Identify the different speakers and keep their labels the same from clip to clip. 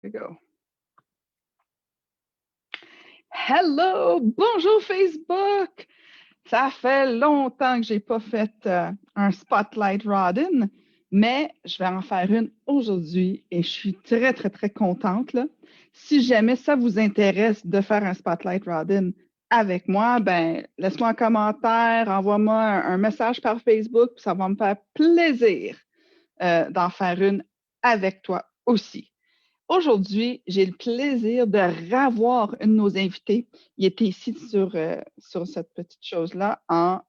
Speaker 1: Here we go. Hello! Bonjour Facebook! Ça fait longtemps que je n'ai pas fait un Spotlight Rodin, mais je vais en faire une aujourd'hui et je suis très, très, très contente. Là. Si jamais ça vous intéresse de faire un Spotlight Rodin avec moi, ben laisse-moi un commentaire, envoie-moi un message par Facebook, puis ça va me faire plaisir d'en faire une avec toi aussi. Aujourd'hui, j'ai le plaisir de revoir une de nos invités. Il était ici sur cette petite chose-là en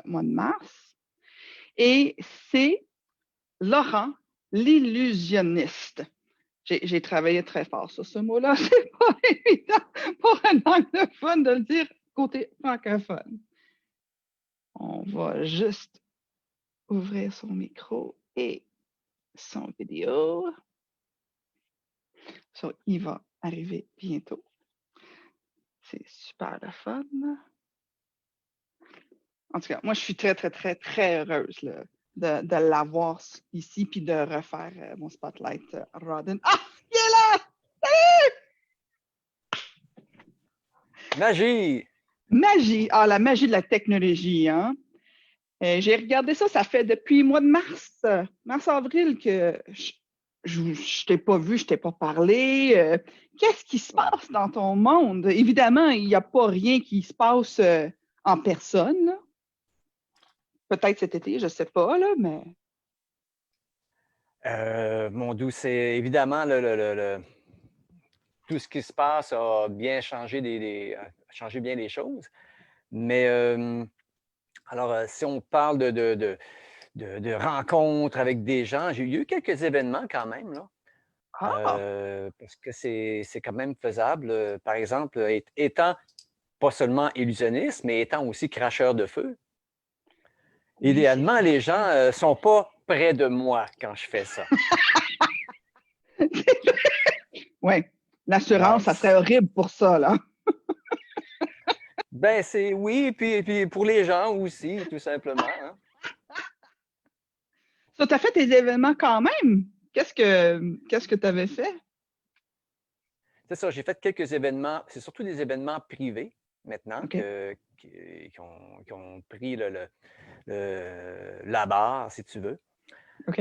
Speaker 1: mois de mars. Et c'est Laurent, l'illusionniste. J'ai travaillé très fort sur ce mot-là. C'est pas évident pour un anglophone de le dire côté francophone. On va juste ouvrir son micro et son vidéo. So, il va arriver bientôt. C'est super le fun. En tout cas, moi, je suis très, très, très, très heureuse là, de l'avoir ici puis de refaire mon Spotlight Rodin. Ah! Il est là! Salut!
Speaker 2: Magie!
Speaker 1: Magie! Ah, la magie de la technologie, hein? J'ai regardé ça, ça fait depuis le mois de mars-avril que je t'ai pas vu, je t'ai pas parlé. Qu'est-ce qui se passe dans ton monde? Évidemment, il n'y a pas rien qui se passe en personne, là. Peut-être cet été, je ne sais pas, là, mais...
Speaker 2: Mon doux, c'est évidemment tout ce qui se passe a bien changé, changé bien les choses. Mais alors, si on parle de rencontres avec des gens, j'ai eu quelques événements quand même, là.
Speaker 1: Ah!
Speaker 2: Parce que c'est quand même faisable. Par exemple, étant pas seulement illusionniste, mais étant aussi cracheur de feu.
Speaker 1: Oui,
Speaker 2: Idéalement, les gens ne sont pas près de moi quand je fais ça.
Speaker 1: Oui, l'assurance,
Speaker 2: Ouais.
Speaker 1: ça serait horrible pour ça, là.
Speaker 2: Ben, c'est oui, puis pour les gens aussi, tout simplement. Hein.
Speaker 1: Ça, tu as fait tes événements quand même. Qu'est-ce que tu avais fait?
Speaker 2: C'est ça, j'ai fait quelques événements, c'est surtout des événements privés maintenant
Speaker 1: OK.
Speaker 2: qui ont pris la barre, si tu veux.
Speaker 1: OK.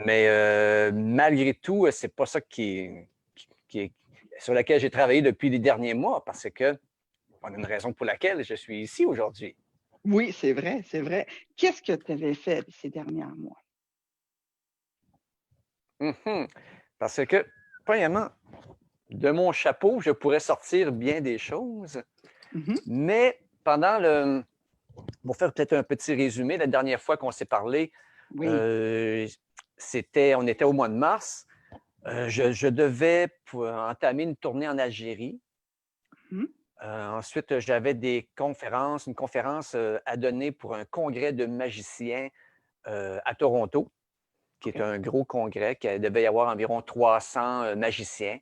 Speaker 2: Mais malgré tout, c'est pas ça sur laquelle j'ai travaillé depuis les derniers mois, parce que on a une raison pour laquelle je suis ici aujourd'hui.
Speaker 1: Oui, c'est vrai, c'est vrai. Qu'est-ce que tu avais fait ces derniers mois?
Speaker 2: Mhm. Parce que, premièrement, de mon chapeau, je pourrais sortir bien des choses,
Speaker 1: Mhm.
Speaker 2: mais pour faire peut-être un petit résumé, la dernière fois qu'on s'est parlé,
Speaker 1: Oui.
Speaker 2: on était au mois de mars. Je devais entamer une tournée en Algérie.
Speaker 1: Mhm.
Speaker 2: Ensuite, j'avais une conférence à donner pour un congrès de magiciens à Toronto, qui est
Speaker 1: OK.
Speaker 2: un gros congrès, qui devait y avoir environ 300 magiciens.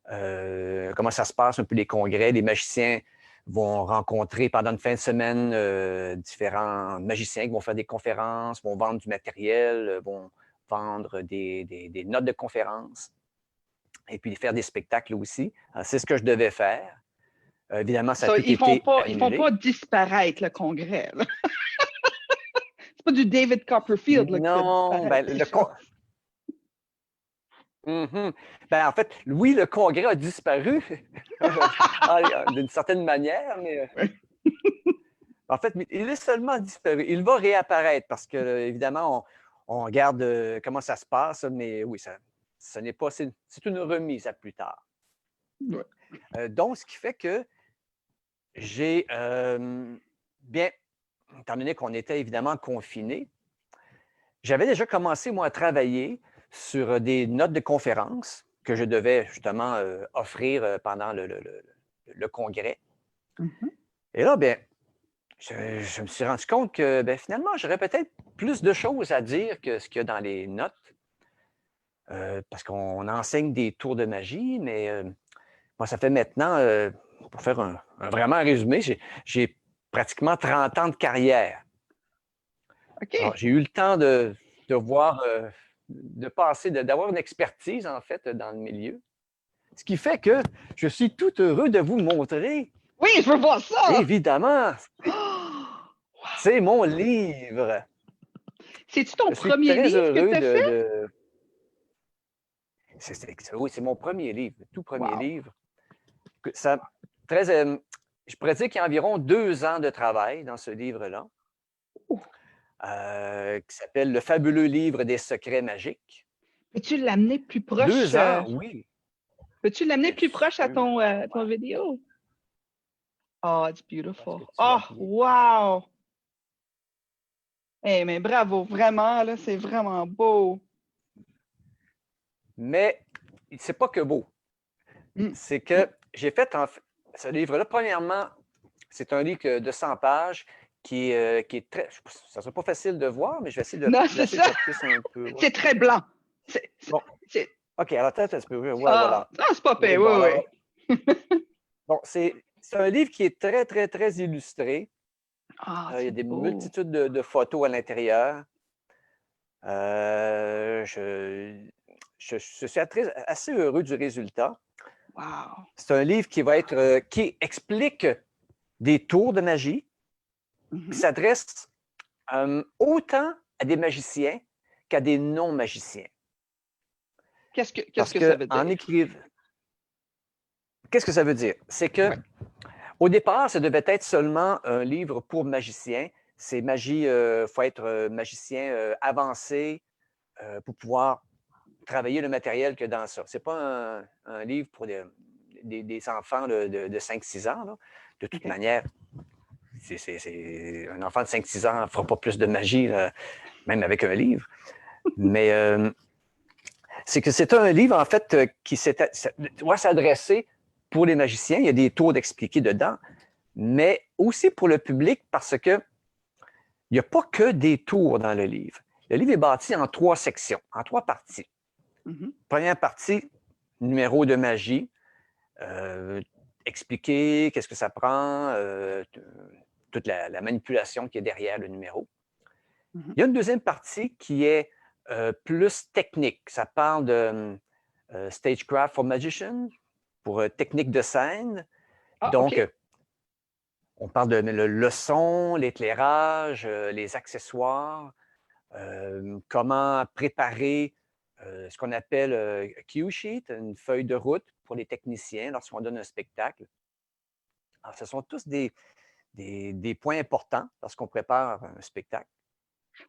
Speaker 2: Comment ça se passe un peu les congrès? Les magiciens vont rencontrer pendant une fin de semaine différents magiciens qui vont faire des conférences, vont vendre du matériel, vont vendre des notes de conférences et puis faire des spectacles aussi. C'est ce que je devais faire. Évidemment, ça a
Speaker 1: Ça,
Speaker 2: tout été
Speaker 1: ils font
Speaker 2: annulé.
Speaker 1: pas disparaître le congrès, là. C'est pas du David Copperfield là, qui fait
Speaker 2: Non,
Speaker 1: disparaître
Speaker 2: ben,
Speaker 1: les choses.
Speaker 2: Mhm. Ben, en fait, oui, le congrès a disparu d'une certaine manière, mais
Speaker 1: Oui.
Speaker 2: en fait, il est seulement disparu. Il va réapparaître parce que, évidemment, on regarde comment ça se passe, mais oui, ce n'est pas, c'est une remise à plus tard.
Speaker 1: Ouais.
Speaker 2: Donc, ce qui fait que j'ai, bien, étant donné qu'on était évidemment confinés, j'avais déjà commencé, moi, à travailler sur des notes de conférence que je devais justement offrir pendant le congrès.
Speaker 1: Mhm.
Speaker 2: Et là, bien, je me suis rendu compte que ben, finalement, j'aurais peut-être plus de choses à dire que ce qu'il y a dans les notes, parce qu'on enseigne des tours de magie, mais moi, ça fait maintenant, pour faire vraiment un résumé, j'ai pratiquement 30 ans de carrière. Alors,
Speaker 1: OK.
Speaker 2: j'ai eu le temps de voir d'avoir une expertise, en fait, dans le milieu. Ce qui fait que je suis tout heureux de vous montrer.
Speaker 1: Oui, je veux voir ça!
Speaker 2: Évidemment,
Speaker 1: Wow!
Speaker 2: c'est mon livre.
Speaker 1: C'est-tu ton
Speaker 2: Je suis
Speaker 1: premier
Speaker 2: très
Speaker 1: livre que
Speaker 2: heureux
Speaker 1: tu as fait?
Speaker 2: Oui, c'est mon premier livre, le tout premier
Speaker 1: Wow!
Speaker 2: livre. Très, je pourrais dire qu'il y a environ 2 ans de travail dans ce livre-là, qui s'appelle Le fabuleux livre des secrets magiques.
Speaker 1: Peux-tu l'amener plus proche?
Speaker 2: 2 ans, oui,
Speaker 1: Peux-tu l'amener
Speaker 2: bien
Speaker 1: plus proche à
Speaker 2: sûr.
Speaker 1: ton vidéo? Oh, it's
Speaker 2: Parce
Speaker 1: beautiful.
Speaker 2: que tu
Speaker 1: Oh,
Speaker 2: vas bien.
Speaker 1: wow! Eh, mais bravo, vraiment, là, c'est vraiment beau.
Speaker 2: Mais c'est pas que beau.
Speaker 1: Mm.
Speaker 2: C'est que j'ai fait ce livre-là, premièrement, c'est un livre de 100 pages qui est très. Ça ne sera pas facile de voir, mais je vais essayer de
Speaker 1: Non, c'est
Speaker 2: placer
Speaker 1: ça.
Speaker 2: ça plus un peu. Ouais.
Speaker 1: C'est très blanc.
Speaker 2: Bon,
Speaker 1: C'est-
Speaker 2: OK, alors peut-être un peu. Ouais,
Speaker 1: Ah,
Speaker 2: voilà.
Speaker 1: c'est pas
Speaker 2: Oui,
Speaker 1: pire,
Speaker 2: bon,
Speaker 1: oui,
Speaker 2: alors.
Speaker 1: oui.
Speaker 2: Bon, c'est un livre qui est très, très, très illustré.
Speaker 1: Ah,
Speaker 2: Il y a
Speaker 1: c'est
Speaker 2: des
Speaker 1: beau.
Speaker 2: multitudes de photos à l'intérieur. Je suis assez heureux du résultat.
Speaker 1: Wow.
Speaker 2: C'est un livre qui explique des tours de magie, qui
Speaker 1: Mhm.
Speaker 2: s'adresse autant à des magiciens qu'à des non-magiciens.
Speaker 1: Qu'est-ce
Speaker 2: Parce
Speaker 1: que ça
Speaker 2: que
Speaker 1: veut
Speaker 2: en
Speaker 1: dire?
Speaker 2: écrivant, qu'est-ce que ça veut dire? C'est que
Speaker 1: Ouais.
Speaker 2: au départ, ça devait être seulement un livre pour magiciens. C'est magie, il faut être magicien avancé pour pouvoir travailler le matériel que dans ça. Ce n'est pas un livre pour des enfants de 5-6 ans. Là. De toute
Speaker 1: OK.
Speaker 2: manière, un enfant de 5-6 ans ne fera pas plus de magie, là, même avec un livre. Mais c'est que c'est un livre, en fait, qui doit s'adresser pour les magiciens. Il y a des tours d'expliquer dedans, mais aussi pour le public parce que il n'y a pas que des tours dans le livre. Le livre est bâti en 3 sections, en 3 parties.
Speaker 1: Mhm.
Speaker 2: Première partie, numéro de magie, expliquer qu'est-ce que ça prend, toute la manipulation qui est derrière le numéro.
Speaker 1: Mhm.
Speaker 2: Il y a une deuxième partie qui est plus technique. Ça parle de stagecraft for magician, pour technique de scène.
Speaker 1: Ah,
Speaker 2: Donc,
Speaker 1: OK.
Speaker 2: on parle de le son, l'éclairage, les accessoires, comment préparer ce qu'on appelle cue sheet, une feuille de route pour les techniciens lorsqu'on donne un spectacle. Alors, ce sont tous des points importants lorsqu'on prépare un spectacle.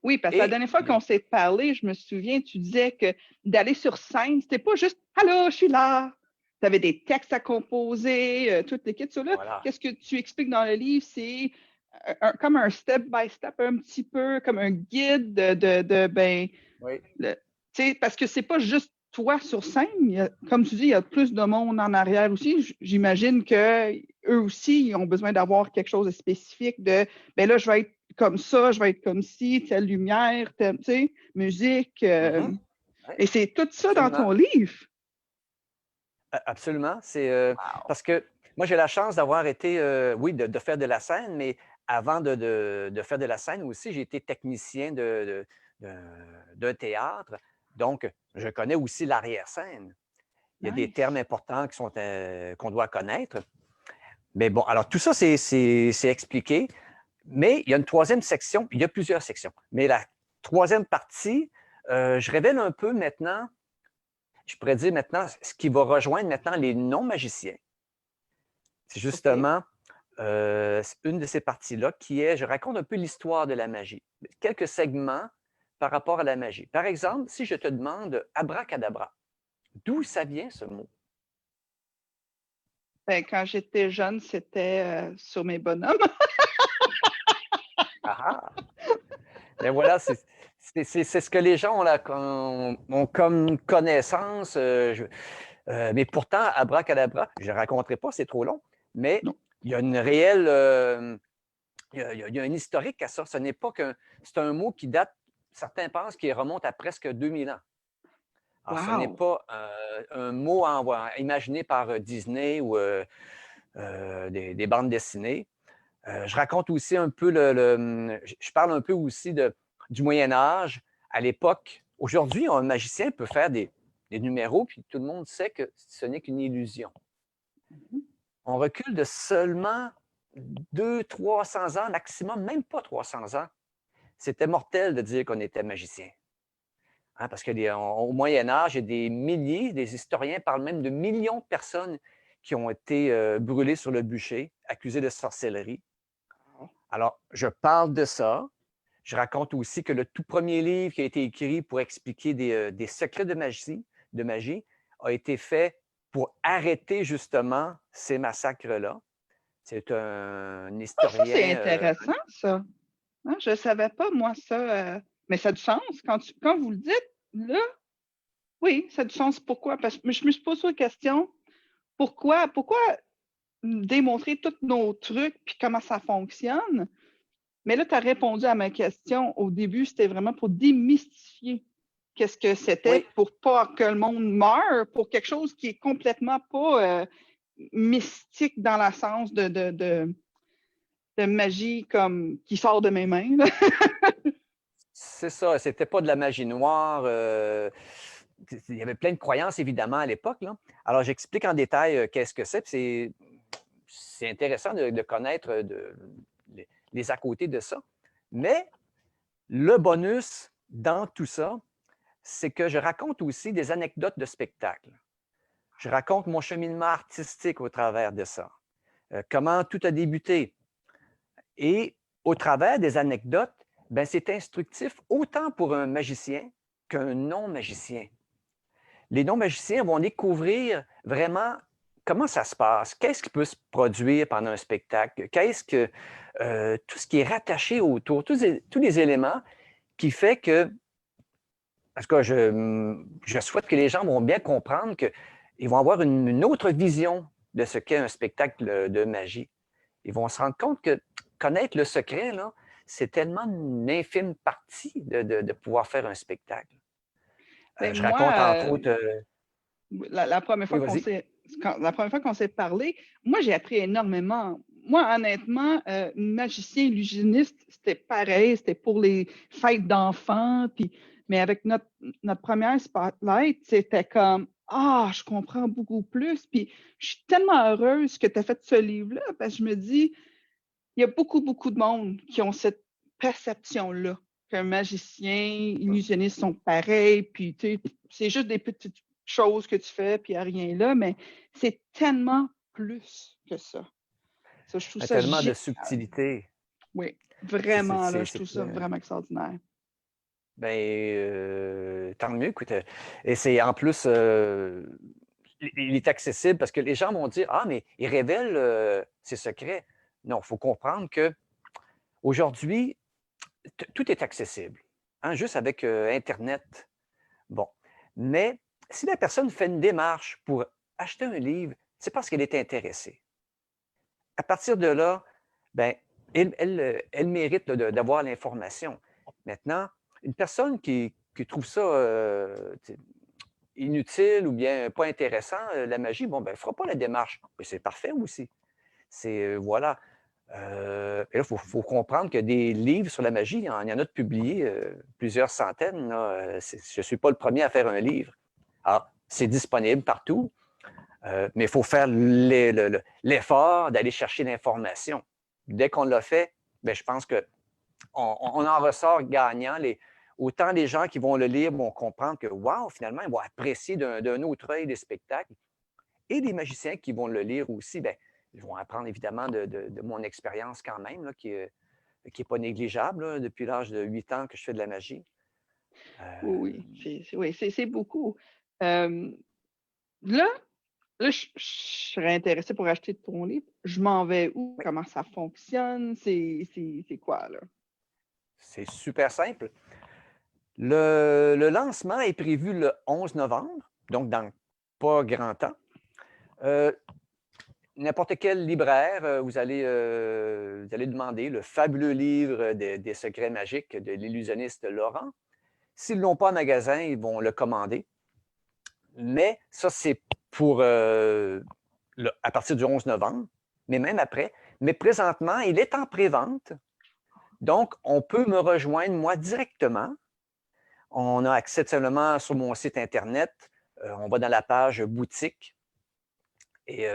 Speaker 1: Oui, parce que la
Speaker 2: Et
Speaker 1: dernière fois qu'on s'est parlé, je me souviens, tu disais que d'aller sur scène, c'était pas juste Allô, je suis là. Tu avais des textes à composer, toutes les kits. Là,
Speaker 2: voilà.
Speaker 1: qu'est-ce que tu expliques dans le livre? C'est comme un step-by-step, un petit peu, comme un guide ben,
Speaker 2: Oui.
Speaker 1: parce que c'est pas juste toi sur scène. Comme tu dis, il y a plus de monde en arrière aussi. J'imagine qu'eux aussi, ils ont besoin d'avoir quelque chose de spécifique de, ben là, je vais être comme ça, je vais être comme ci, telle lumière, telle, musique.
Speaker 2: Mm-hmm. Oui,
Speaker 1: Et c'est tout ça dans
Speaker 2: absolument.
Speaker 1: ton livre.
Speaker 2: Absolument. C'est
Speaker 1: Wow.
Speaker 2: parce que moi, j'ai la chance d'avoir été, oui, de faire de la scène, mais avant de faire de la scène aussi, j'ai été technicien d'un théâtre. Donc, je connais aussi l'arrière-scène. Il y a des termes
Speaker 1: Nice.
Speaker 2: importants qu'on doit connaître. Mais bon, alors tout ça, c'est expliqué. Mais il y a une troisième section, il y a plusieurs sections. Mais la troisième partie, je révèle un peu maintenant, je pourrais dire maintenant, ce qui va rejoindre maintenant les non-magiciens. C'est
Speaker 1: OK.
Speaker 2: justement une de ces parties-là qui est, je raconte un peu l'histoire de la magie. Quelques segments par rapport à la magie. Par exemple, si je te demande abracadabra, d'où ça vient ce mot?
Speaker 1: Ben, quand j'étais jeune, c'était sur mes bonhommes.
Speaker 2: Ah ah! Ben voilà, c'est ce que les gens ont comme connaissance. Mais pourtant, abracadabra, je ne raconterai pas, c'est trop long, mais
Speaker 1: Non.
Speaker 2: il y a une réelle. Il y a un historique à ça. Ce n'est pas qu'un. C'est un mot qui date, certains pensent qu'il remonte à presque 2000 ans. Alors, ce n'est
Speaker 1: Wow.
Speaker 2: pas un mot imaginé par Disney ou des bandes dessinées. Je raconte aussi un peu je parle un peu aussi du Moyen Âge, à l'époque Aujourd'hui, un magicien peut faire des numéros, puis tout le monde sait que ce n'est qu'une illusion. On recule de seulement 200-300 ans maximum, même pas 300 ans. C'était mortel de dire qu'on était magicien. Hein, parce qu'au Moyen Âge, il y a des milliers, des historiens parlent même de millions de personnes qui ont été brûlées sur le bûcher, accusées de sorcellerie. Alors, je parle de ça. Je raconte aussi que le tout premier livre qui a été écrit pour expliquer des secrets de magie a été fait pour arrêter justement ces massacres-là. C'est un
Speaker 1: Ah, ça, c'est
Speaker 2: historien.
Speaker 1: intéressant, ça. Hein, je ne savais pas, moi, ça. Mais ça a du sens. Quand vous le dites, là, oui, ça a du sens. Pourquoi? Parce que je me suis posé la question, pourquoi démontrer tous nos trucs puis comment ça fonctionne? Mais là, tu as répondu à ma question. Au début, c'était vraiment pour démystifier qu'est-ce que c'était
Speaker 2: Oui,
Speaker 1: pour pas que le monde meure, pour quelque chose qui est complètement pas mystique dans le sens de magie comme qui sort de mes mains. Là.
Speaker 2: c'est ça. C'était pas de la magie noire. Il y avait plein de croyances, évidemment, à l'époque. Alors, j'explique en détail qu'est-ce que c'est. C'est intéressant de connaître les à côté de ça. Mais le bonus dans tout ça, c'est que je raconte aussi des anecdotes de spectacle. Je raconte mon cheminement artistique au travers de ça. Comment tout a débuté. Et au travers des anecdotes, ben, c'est instructif autant pour un magicien qu'un non-magicien. Les non-magiciens vont découvrir vraiment comment ça se passe, qu'est-ce qui peut se produire pendant un spectacle, qu'est-ce que tout ce qui est rattaché autour, tous les éléments qui fait que, en tout cas, je souhaite que les gens vont bien comprendre qu'ils vont avoir une autre vision de ce qu'est un spectacle de magie. Ils vont se rendre compte que connaître le secret, là, c'est tellement une infime partie de pouvoir faire un spectacle.
Speaker 1: Ben,
Speaker 2: Je raconte entre
Speaker 1: moi,
Speaker 2: autres.
Speaker 1: la première
Speaker 2: Oui,
Speaker 1: fois
Speaker 2: vas-y.
Speaker 1: la première fois qu'on s'est parlé, moi, j'ai appris énormément. Moi, honnêtement, magicien illusionniste, c'était pareil, c'était pour les fêtes d'enfants. Mais avec notre première spotlight, c'était comme ah, je comprends beaucoup plus. Puis je suis tellement heureuse que tu as fait ce livre-là parce que je me dis, il y a beaucoup, beaucoup de monde qui ont cette perception-là qu'un magicien, illusionniste sont pareils, puis tu sais, c'est juste des petites choses que tu fais, puis il n'y a rien là, mais c'est tellement plus que ça. Ça, je trouve ça
Speaker 2: Tellement de
Speaker 1: génial.
Speaker 2: subtilité.
Speaker 1: Oui, vraiment, là, je trouve
Speaker 2: C'est,
Speaker 1: ça vraiment extraordinaire.
Speaker 2: ben, tant mieux, écoute. Et c'est en plus, il est accessible parce que les gens vont dire, ah, mais il révèle ses secrets. Non, il faut comprendre que aujourd'hui, tout est accessible, hein, juste avec Internet. Bon. Mais si la personne fait une démarche pour acheter un livre, c'est parce qu'elle est intéressée. À partir de là, ben, elle mérite d'avoir l'information. Maintenant, une personne qui trouve ça inutile ou bien pas intéressant, la magie, bon, ben, elle ne fera pas la démarche. Mais c'est parfait aussi. Voilà. Et là, il faut comprendre que des livres sur la magie, il y en a de publiés plusieurs centaines. Là. Je ne suis pas le premier à faire un livre. Alors, c'est disponible partout, mais il faut faire l'effort d'aller chercher l'information. Dès qu'on l'a fait, bien, je pense qu'on en ressort gagnant. Autant les gens qui vont le lire vont comprendre que, wow, finalement, ils vont apprécier d'un autre œil les spectacles. Et les magiciens qui vont le lire aussi, bien, ils vont apprendre évidemment de mon expérience quand même, là, qui n'est pas négligeable là, depuis l'âge de 8 ans que je fais de la magie.
Speaker 1: Oui, oui, c'est beaucoup. Euh, là, je serais intéressée pour acheter ton livre. Je m'en vais où?
Speaker 2: Oui,
Speaker 1: Comment ça fonctionne? C'est quoi, là?
Speaker 2: c'est super simple. Le lancement est prévu le 11 novembre, donc dans pas grand temps. N'importe quel libraire, vous allez demander le fabuleux livre des secrets magiques de l'illusionniste Laurent. S'ils ne l'ont pas en magasin, ils vont le commander. Mais ça, c'est pour à partir du 11 novembre, mais même après. Mais présentement, il est en pré-vente. Donc, on peut me rejoindre, moi, directement. on a accès seulement sur mon site Internet. On va dans la page boutique et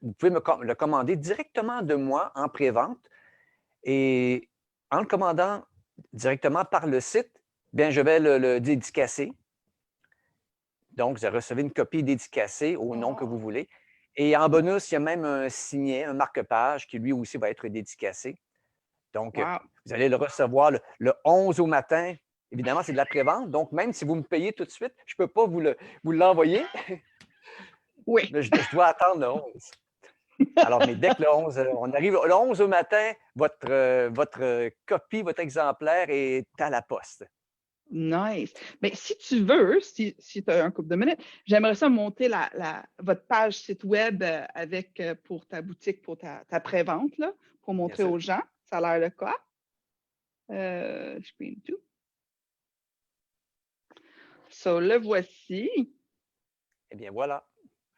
Speaker 2: vous pouvez le commander directement de moi en pré-vente. Et en le commandant directement par le site, bien, je vais le dédicacer. Donc, vous recevez une copie dédicacée au nom que vous voulez. Et en bonus, il y a même un signet, un marque-page qui lui aussi va être dédicacé. Donc, vous allez le recevoir le 11 au matin. Évidemment, c'est de la prévente. Donc, même si vous me payez tout de suite, je ne peux pas vous l'envoyer.
Speaker 1: Oui.
Speaker 2: Mais je dois attendre le 11. Alors, mais dès que le 11, on arrive le 11 au matin, votre copie, votre exemplaire est à la poste.
Speaker 1: Nice. Mais si tu veux, si tu as un couple de minutes, j'aimerais ça monter votre page site web avec pour ta boutique, pour ta pré-vente, là, pour montrer aux gens. Ça a l'air de quoi? Screen 2. So, le voici.
Speaker 2: Eh bien, voilà.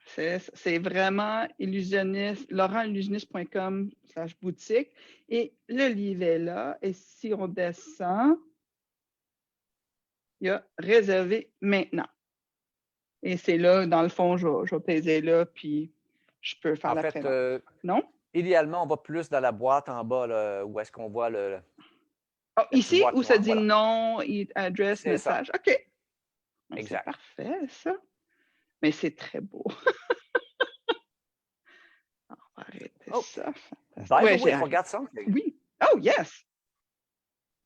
Speaker 1: C'est vraiment illusionniste, laurentillusionniste.com/boutique. Et le livre est là. Et si on descend, il y a réservé maintenant. Et c'est là, dans le fond, je vais peser là, puis je peux faire la prévente. Non?
Speaker 2: Idéalement, on va plus dans la boîte en bas, là, où est-ce qu'on voit le.
Speaker 1: Oh, ici, où ça dit nom, adresse, message.
Speaker 2: Ça.
Speaker 1: OK.
Speaker 2: Exact.
Speaker 1: C'est parfait, ça. Mais c'est très beau. On va arrêter ça.
Speaker 2: By the way, I forgot something.
Speaker 1: Oui. Oh, yes.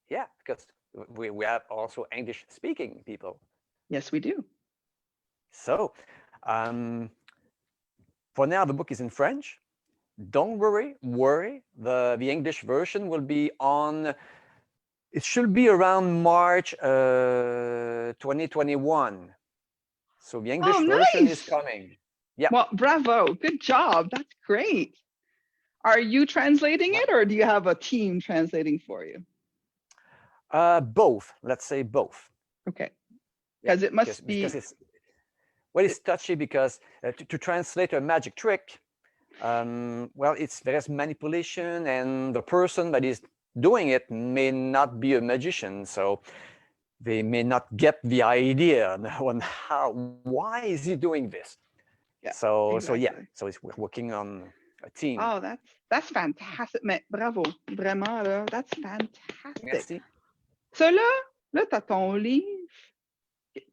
Speaker 2: Yeah, because we have also English-speaking people.
Speaker 1: Yes, we do.
Speaker 2: So, for now, the book is in French. Don't worry. The English version will be on. It should be around March 2021. So the English version is coming. Yeah.
Speaker 1: Well, bravo. Good job. That's great. Are you translating it, or do you have a team translating for you?
Speaker 2: Both. Let's say both.
Speaker 1: Okay. Because it must be.
Speaker 2: Because it's touchy because to translate a magic trick, well, there's manipulation, and the person that is doing it may not be a magician, so they may not get the idea on why is he doing this.
Speaker 1: Yeah,
Speaker 2: so
Speaker 1: exactly.
Speaker 2: so we're working on a team.
Speaker 1: Oh, that's fantastic. Mais bravo, vraiment là, that's fantastic.
Speaker 2: Merci.
Speaker 1: So là, t'as ton livre.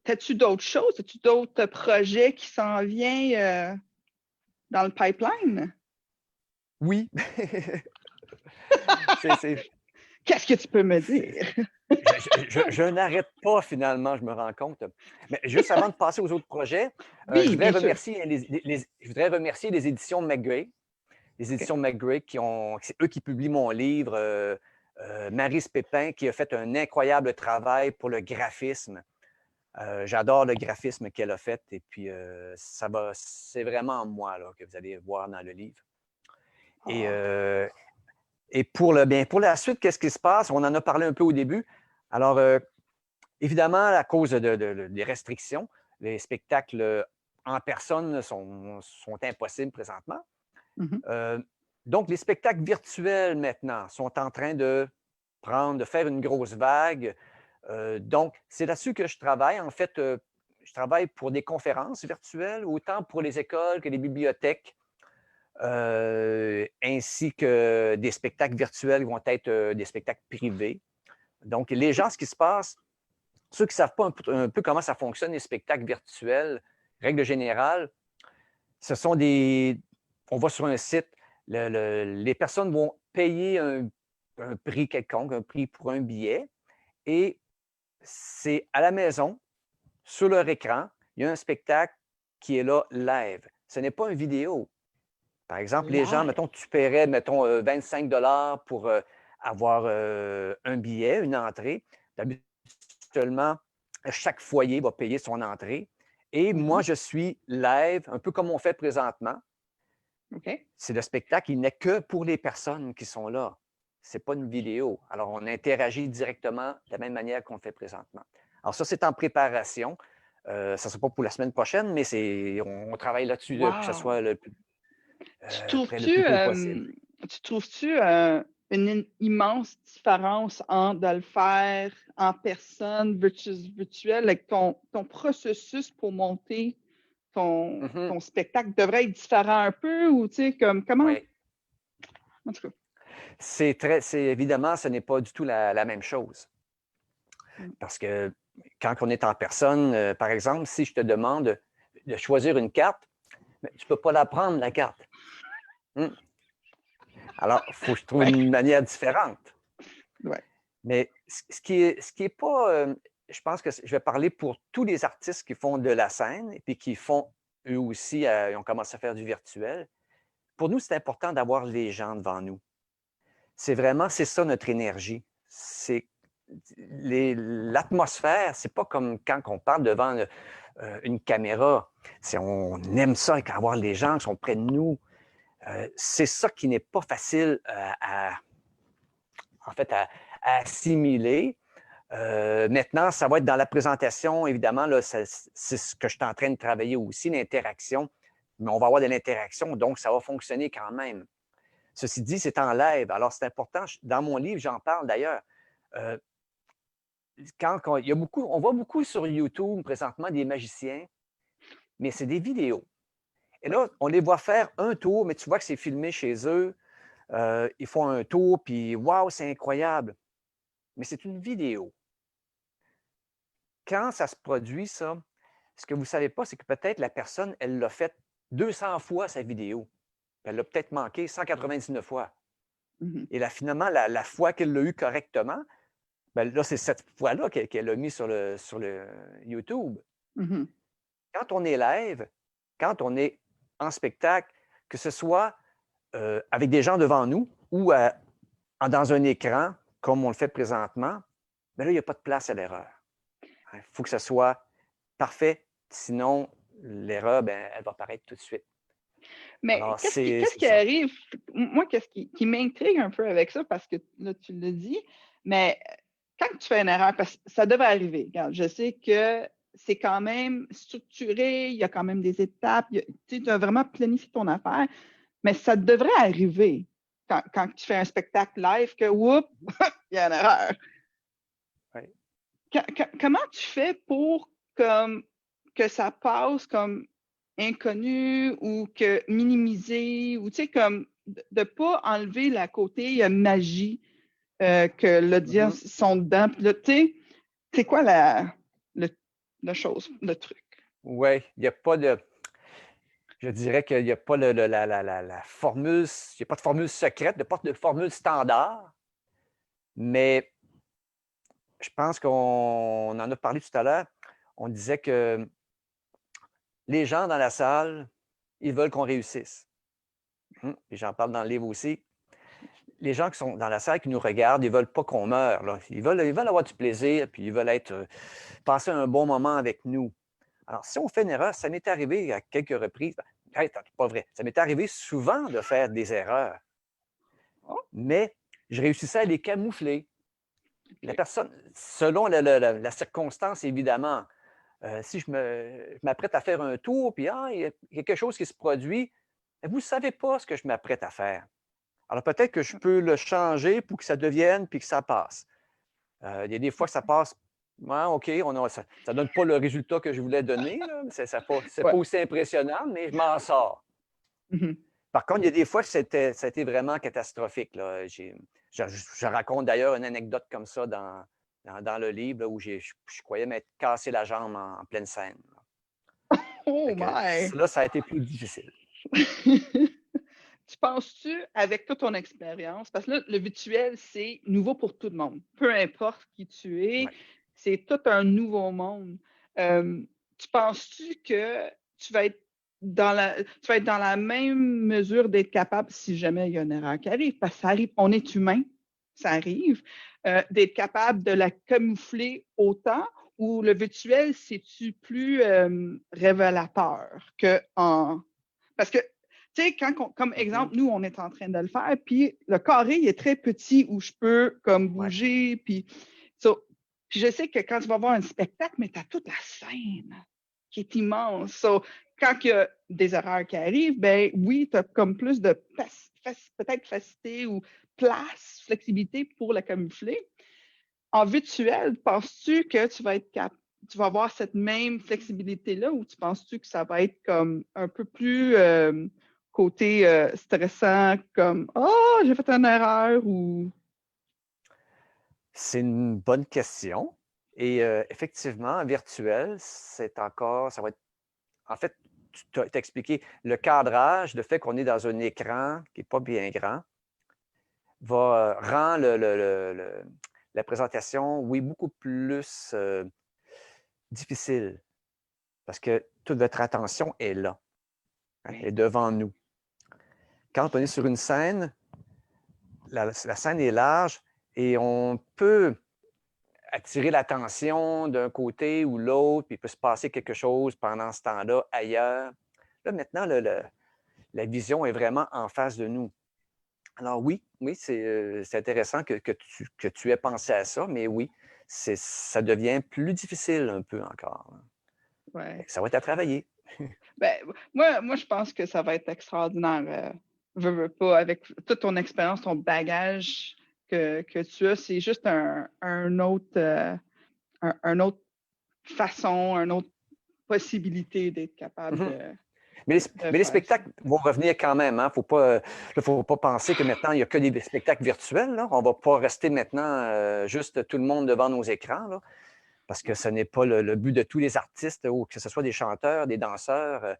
Speaker 1: T'as-tu d'autres choses? As-tu d'autres projets qui s'en viennent dans le pipeline?
Speaker 2: Oui.
Speaker 1: Qu'est-ce que tu peux me dire?
Speaker 2: Je n'arrête pas finalement, je me rends compte. Mais juste avant de passer aux autres projets,
Speaker 1: oui,
Speaker 2: je voudrais remercier les éditions McGray. Les éditions McGray, c'est eux qui publient mon livre. Maryse Pépin, qui a fait un incroyable travail pour le graphisme. J'adore le graphisme qu'elle a fait et puis c'est vraiment moi là, que vous allez voir dans le livre. Et pour la suite, qu'est-ce qui se passe? On en a parlé un peu au début. Alors, évidemment, à cause des restrictions, les spectacles en personne sont impossibles présentement.
Speaker 1: Mm-hmm.
Speaker 2: Donc, les spectacles virtuels maintenant sont en train de faire une grosse vague. Donc, c'est là-dessus que je travaille. En fait, je travaille pour des conférences virtuelles, autant pour les écoles que les bibliothèques. Ainsi que des spectacles virtuels vont être des spectacles privés. Donc, les gens, ce qui se passe, ceux qui ne savent pas un peu comment ça fonctionne, les spectacles virtuels, règle générale, ce sont on va sur un site, les personnes vont payer un prix quelconque, un prix pour un billet, et c'est à la maison, sur leur écran, il y a un spectacle qui est là live. Ce n'est pas une vidéo. Par exemple, les gens, mettons, tu paierais, mettons, 25 $ pour avoir un billet, une entrée. Habituellement, chaque foyer va payer son entrée. Et moi, je suis live, un peu comme on fait présentement. C'est le spectacle, il n'est que pour les personnes qui sont là. Ce n'est pas une vidéo. Alors, on interagit directement de la même manière qu'on le fait présentement. Alors, ça, c'est en préparation. Ça ne sera pas pour la semaine prochaine, mais on travaille là-dessus, que ce soit le plus...
Speaker 1: Tu trouves-tu une immense différence entre de le faire en personne versus virtuel. Like ton processus pour monter ton spectacle devrait être différent un peu ou tu sais, comme comment?
Speaker 2: Oui.
Speaker 1: En tout cas.
Speaker 2: Évidemment, ce n'est pas du tout la même chose. Parce que quand on est en personne, par exemple, si je te demande de choisir une carte, tu ne peux pas la prendre, la carte. Alors, il faut que je trouve une manière différente.
Speaker 1: Ouais.
Speaker 2: Mais ce qui est pas, je pense que je vais parler pour tous les artistes qui font de la scène et puis qui font, eux aussi, ils ont commencé à faire du virtuel. Pour nous, c'est important d'avoir les gens devant nous. C'est ça notre énergie. L'atmosphère, c'est pas comme quand on parle devant une caméra. On aime ça, avoir les gens qui sont près de nous. C'est ça qui n'est pas facile en fait, à assimiler. Maintenant, ça va être dans la présentation, évidemment, là, c'est ce que je suis en train de travailler aussi, l'interaction. Mais on va avoir de l'interaction, donc ça va fonctionner quand même. Ceci dit, c'est en live. Alors, c'est important. Dans mon livre, j'en parle d'ailleurs. On voit beaucoup sur YouTube présentement des magiciens, mais c'est des vidéos. Et là, on les voit faire un tour, mais tu vois que c'est filmé chez eux. Ils font un tour, puis waouh, c'est incroyable. Mais c'est une vidéo. Quand ça se produit, ça, ce que vous ne savez pas, c'est que peut-être la personne, elle l'a fait 200 fois, sa vidéo. Elle l'a peut-être manqué 199 fois. Et là, finalement, la fois qu'elle l'a eu correctement, ben là, c'est cette fois-là qu'elle l'a mis sur le YouTube. Quand on est live, quand on est en spectacle, que ce soit avec des gens devant nous ou dans un écran, comme on le fait présentement, bien là, il n'y a pas de place à l'erreur. Il faut que ce soit parfait, sinon l'erreur, ben, elle va apparaître tout de suite.
Speaker 1: Mais qu'est-ce qui arrive? Moi, qu'est-ce qui m'intrigue un peu avec ça, parce que là, tu l'as dit, mais quand tu fais une erreur, parce que ça devrait arriver. Regarde, je sais que c'est quand même structuré, il y a quand même des étapes, tu as vraiment planifié ton affaire, mais ça devrait arriver quand tu fais un spectacle live que, oups, il y a une erreur.
Speaker 2: Oui.
Speaker 1: Comment tu fais pour que ça passe comme inconnu ou que minimiser ou tu sais comme de ne pas enlever la côté magie que l'audience sont dedans. Puis là, tu sais, c'est quoi la chose, le truc?
Speaker 2: Oui, il n'y a pas de. Je dirais qu'il n'y a pas la formule, il n'y a pas de formule secrète, il n'y a pas de formule standard, mais je pense qu'on en a parlé tout à l'heure. On disait que les gens dans la salle, ils veulent qu'on réussisse. Et j'en parle dans le livre aussi. Les gens qui sont dans la salle, qui nous regardent, ils ne veulent pas qu'on meure. Là. Ils veulent avoir du plaisir, puis ils veulent passer un bon moment avec nous. Alors, si on fait une erreur, ça m'est arrivé à quelques reprises. C'est pas vrai. Ça m'est arrivé souvent de faire des erreurs. Mais je réussissais à les camoufler. La personne, selon la circonstance, évidemment, si je m'apprête à faire un tour, puis il y a quelque chose qui se produit, vous ne savez pas ce que je m'apprête à faire. Alors peut-être que je peux le changer pour que ça devienne, puis que ça passe. Il y a des fois que ça passe, OK, ça ne donne pas le résultat que je voulais donner, c'est pas aussi impressionnant, mais je m'en sors. Par contre, il y a des fois que ça a été vraiment catastrophique. Là. Je raconte d'ailleurs une anecdote comme ça dans le livre là, où je croyais m'être cassé la jambe en pleine scène.
Speaker 1: Oh my!
Speaker 2: Là, ça a été plus difficile.
Speaker 1: Tu penses-tu, avec toute ton expérience, parce que là, le virtuel, c'est nouveau pour tout le monde. Peu importe qui tu es, c'est tout un nouveau monde. Tu penses-tu que tu vas être dans la même mesure d'être capable, si jamais il y a une erreur qui arrive, parce que ça arrive, on est humain, ça arrive, d'être capable de la camoufler autant, ou le virtuel, c'est-tu plus révélateur que en... Parce que tu sais, comme exemple, nous, on est en train de le faire, puis le carré, il est très petit où je peux comme bouger, puis je sais que quand tu vas voir un spectacle, mais tu as toute la scène qui est immense. Quand il y a des erreurs qui arrivent, ben oui, tu as comme plus de peut-être facilité ou place, flexibilité pour le camoufler. En virtuel, penses-tu que tu vas avoir cette même flexibilité-là ou tu penses-tu que ça va être comme un peu plus côté stressant, comme oh, j'ai fait une erreur ou.
Speaker 2: C'est une bonne question. Et effectivement, virtuel, ça va être, en fait, tu t'as expliqué le cadrage, le fait qu'on est dans un écran qui n'est pas bien grand, rend la présentation, oui, beaucoup plus difficile parce que toute votre attention est là, est devant nous. Quand on est sur une scène, la scène est large et on peut attirer l'attention d'un côté ou l'autre, puis il peut se passer quelque chose pendant ce temps-là ailleurs. Là, maintenant, la vision est vraiment en face de nous. Alors oui, c'est intéressant que tu aies pensé à ça, mais oui, ça devient plus difficile un peu encore.
Speaker 1: Ouais.
Speaker 2: Ça va être à travailler.
Speaker 1: Ben, moi, je pense que ça va être extraordinaire. Veux pas, avec toute ton expérience, ton bagage que tu as, c'est juste un autre façon, une autre possibilité d'être capable
Speaker 2: Mhm.
Speaker 1: de
Speaker 2: Mais les
Speaker 1: faire ça.
Speaker 2: spectacles vont revenir quand même. Hein? Faut pas penser que maintenant, il n'y a que des spectacles virtuels. Là. On ne va pas rester maintenant juste tout le monde devant nos écrans, là, parce que ce n'est pas le but de tous les artistes, ou que ce soit des chanteurs, des danseurs.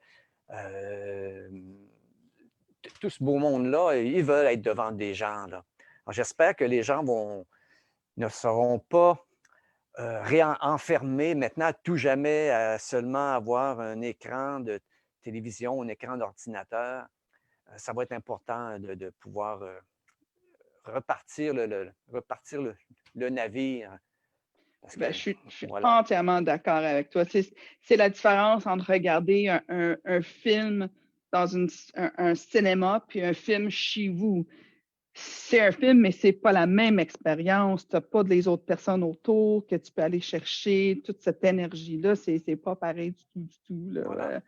Speaker 2: Tout ce beau monde-là, ils veulent être devant des gens. Là. Alors, j'espère que les gens ne seront pas enfermés maintenant à tout jamais à seulement avoir un écran de télévision, un écran d'ordinateur. Ça va être important de pouvoir repartir le navire. Parce que,
Speaker 1: Ben, je suis
Speaker 2: voilà.
Speaker 1: entièrement d'accord avec toi. C'est la différence entre regarder un film dans un cinéma puis un film chez vous. C'est un film, mais c'est pas la même expérience. Tu n'as pas les autres personnes autour que tu peux aller chercher. Toute cette énergie-là, c'est pas pareil du tout. Là.
Speaker 2: Voilà.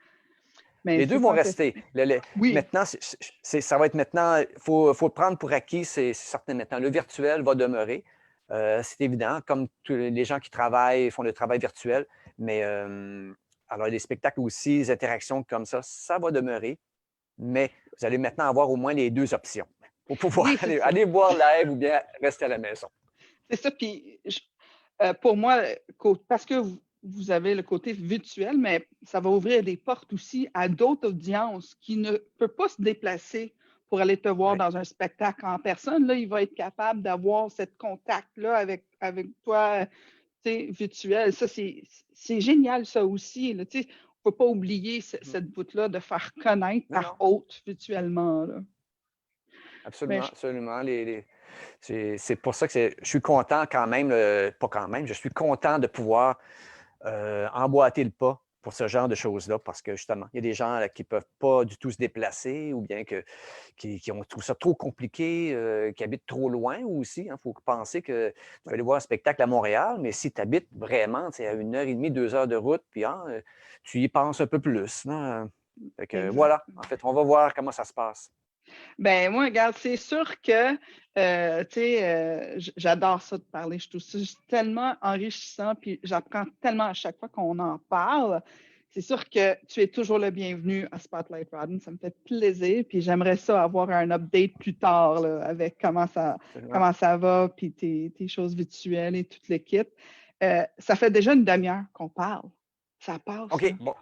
Speaker 1: Mais
Speaker 2: Les deux
Speaker 1: c'est
Speaker 2: vont rester.
Speaker 1: fantastique. Oui,
Speaker 2: Maintenant, ça va être maintenant, il faut le prendre pour acquis, c'est certain maintenant. Le virtuel va demeurer. C'est évident, comme tous les gens qui travaillent, font le travail virtuel. Mais alors, les spectacles aussi, les interactions comme ça va demeurer. Mais vous allez maintenant avoir au moins les deux options pour pouvoir
Speaker 1: oui, c'est ça.
Speaker 2: aller voir live ou bien rester à la maison.
Speaker 1: C'est ça. Puis, pour moi, parce que vous avez le côté virtuel, mais ça va ouvrir des portes aussi à d'autres audiences qui ne peuvent pas se déplacer pour aller te voir
Speaker 2: Ouais.
Speaker 1: dans un spectacle en personne. Là, il va être capable d'avoir ce contact-là avec toi, virtuel. Ça, c'est génial, ça aussi. Là, il ne faut pas oublier cette bout-là de faire connaître
Speaker 2: Non,
Speaker 1: par
Speaker 2: non,
Speaker 1: autres virtuellement. Là. Mais
Speaker 2: absolument, absolument. C'est pour ça que je suis content quand même, pas quand même, je suis content de pouvoir emboîter le pas pour ce genre de choses-là, parce que justement, il y a des gens là, qui ne peuvent pas du tout se déplacer ou bien qui ont trouvé ça trop compliqué, qui habitent trop loin aussi. Il faut penser que tu vas aller voir un spectacle à Montréal, mais si tu habites vraiment à 1h30, 2 heures de route, puis tu y penses un peu plus. Là. Fait que, voilà, en
Speaker 1: exactement.
Speaker 2: fait, on va voir comment ça se passe.
Speaker 1: Ben moi, regarde, c'est sûr que, j'adore ça de parler. Je trouve ça tellement enrichissant, puis j'apprends tellement à chaque fois qu'on en parle. C'est sûr que tu es toujours le bienvenu à Spotlight Rodden. Ça me fait plaisir, puis j'aimerais ça avoir un update plus tard là, avec
Speaker 2: Absolument.
Speaker 1: comment ça va, puis tes choses virtuelles et toute l'équipe. Ça fait déjà une demi-heure qu'on parle. Ça passe, là.
Speaker 2: OK, bon.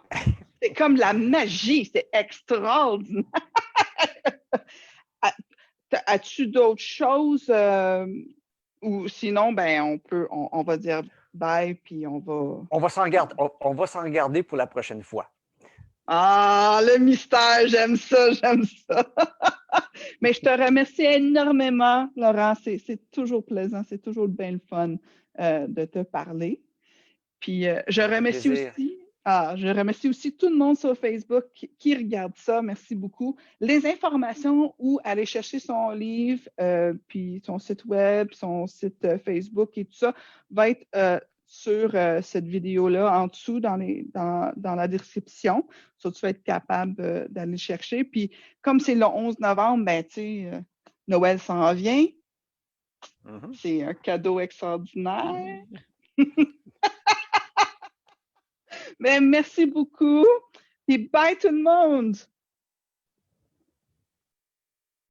Speaker 1: C'est comme la magie, c'est extraordinaire. As-tu d'autres choses ou sinon, ben on va dire bye puis on va.
Speaker 2: On va s'en garder pour la prochaine fois.
Speaker 1: Ah, le mystère, j'aime ça, j'aime ça. Mais je te remercie énormément, Laurent. C'est toujours plaisant, c'est toujours bien le fun de te parler. Puis
Speaker 2: Ça me fait plaisir.
Speaker 1: je remercie aussi tout le monde sur Facebook qui regarde ça. Merci beaucoup. Les informations où aller chercher son livre, puis son site web, son site Facebook et tout ça, va être sur cette vidéo-là en dessous dans la description. Ça, tu vas être capable d'aller chercher. Puis, comme c'est le 11 novembre, ben, tu sais, Noël s'en vient. C'est un cadeau extraordinaire. Mais merci beaucoup. Puis, bye tout le monde!